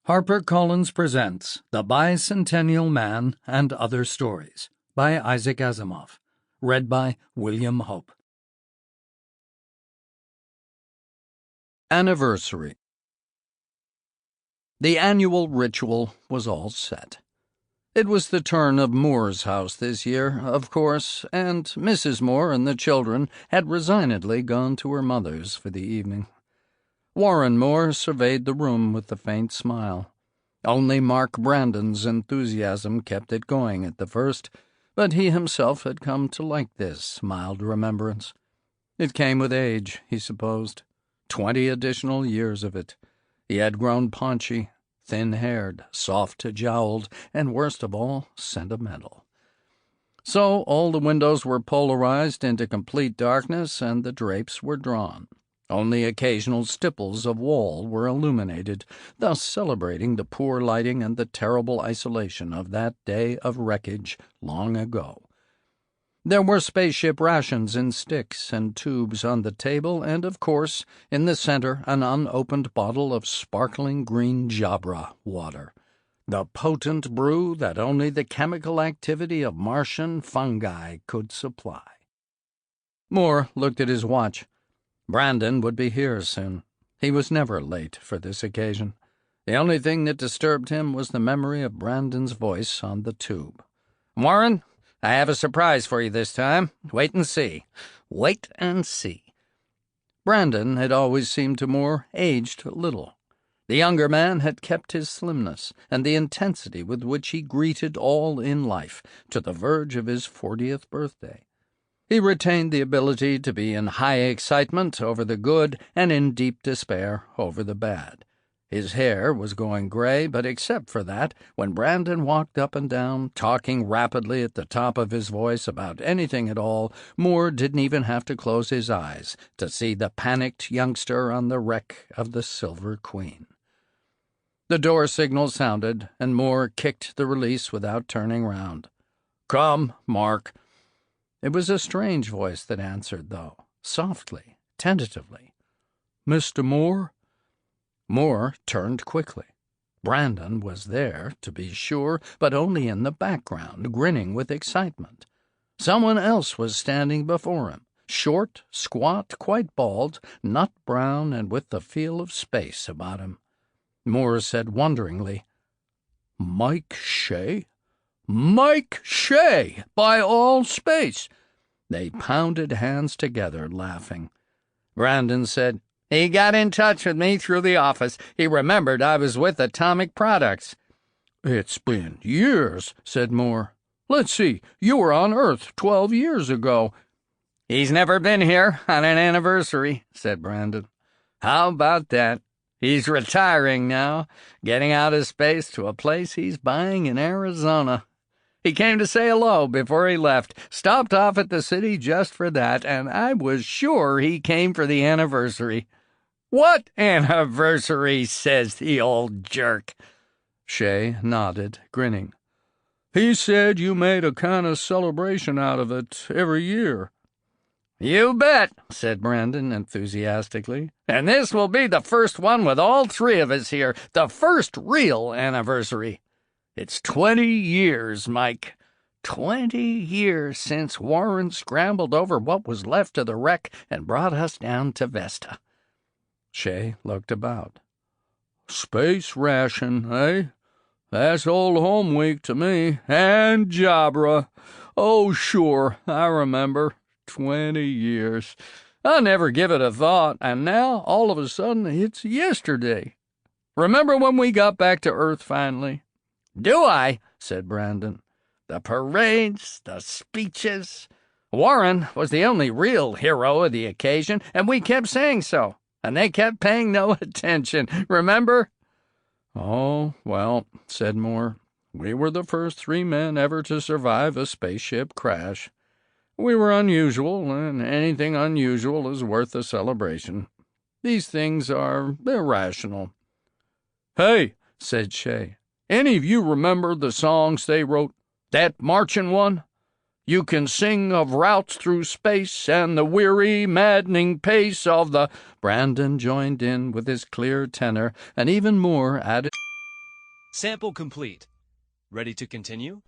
HarperCollins presents The Bicentennial Man and Other Stories by Isaac Asimov, read by William Hope. Anniversary. The annual ritual was all set. It was the turn of Moore's house this year, of course, and Mrs. Moore and the children had resignedly gone to her mother's for the evening. Warren Moore surveyed the room with a faint smile. Only Mark Brandon's enthusiasm kept it going at the first, but he himself had come to like this mild remembrance. It came with age, he supposed. 20 additional years of it. He had grown paunchy, thin-haired, soft-jowled, and worst of all, sentimental. So all the windows were polarized into complete darkness, and the drapes were drawn. Only occasional stipples of wall were illuminated, thus celebrating the poor lighting and the terrible isolation of that day of wreckage long ago. There were spaceship rations in sticks and tubes on the table, and, of course, in the center an unopened bottle of sparkling green Jabra water, the potent brew that only the chemical activity of Martian fungi could supply. Moore looked at his watch. Brandon would be here soon. He was never late for this occasion. The only thing that disturbed him was the memory of Brandon's voice on the tube. "Warren, I have a surprise for you this time. Wait and see. Wait and see." Brandon had always seemed to Moore aged little. The younger man had kept his slimness and the intensity with which he greeted all in life to the verge of his 40th birthday. He retained the ability to be in high excitement over the good and in deep despair over the bad. His hair was going gray, but except for that, when Brandon walked up and down, talking rapidly at the top of his voice about anything at all, Moore didn't even have to close his eyes to see the panicked youngster on the wreck of the Silver Queen. The door signal sounded, and Moore kicked the release without turning round. "Come, Mark." It was a strange voice that answered, though, softly, tentatively. "Mr. Moore?" Moore turned quickly. Brandon was there, to be sure, but only in the background, grinning with excitement. Someone else was standing before him, short, squat, quite bald, nut-brown, and with the feel of space about him. Moore said wonderingly, "Mike Shea? Mike Shea, by all space!" They pounded hands together, laughing. Brandon said, "He got in touch with me through the office. He remembered I was with Atomic Products." "It's been years," said Moore. "Let's see, you were on Earth 12 years ago." "He's never been here on an anniversary," said Brandon. "How about that? He's retiring now, getting out of space to a place he's buying in Arizona. He came to say hello before he left, stopped off at the city just for that, and I was sure he came for the anniversary." "What anniversary?" says the old jerk. Shea nodded, grinning. "He said you made a kind of celebration out of it every year." "You bet," said Brandon enthusiastically. "And this will be the first one with all three of us here, the first real anniversary. It's 20 years, Mike. 20 years since Warren scrambled over what was left of the wreck and brought us down to Vesta." Shea looked about. "Space ration, eh? That's old home week to me. And Jabra. Oh, sure, I remember. 20 years. I never give it a thought, and now, all of a sudden, it's yesterday. Remember when we got back to Earth finally?" "Do I?" said Brandon. "The parades, the speeches. Warren was the only real hero of the occasion, and we kept saying so, and they kept paying no attention. Remember?" "Oh, well," said Moore, "we were the first 3 men ever to survive a spaceship crash. We were unusual, and anything unusual is worth a celebration. These things are irrational." "Hey," said Shea, "any of you remember the songs they wrote? That marching one? You can sing of routes through space and the weary, maddening pace of the—" Brandon joined in with his clear tenor, and even Moore added. Sample complete. Ready to continue?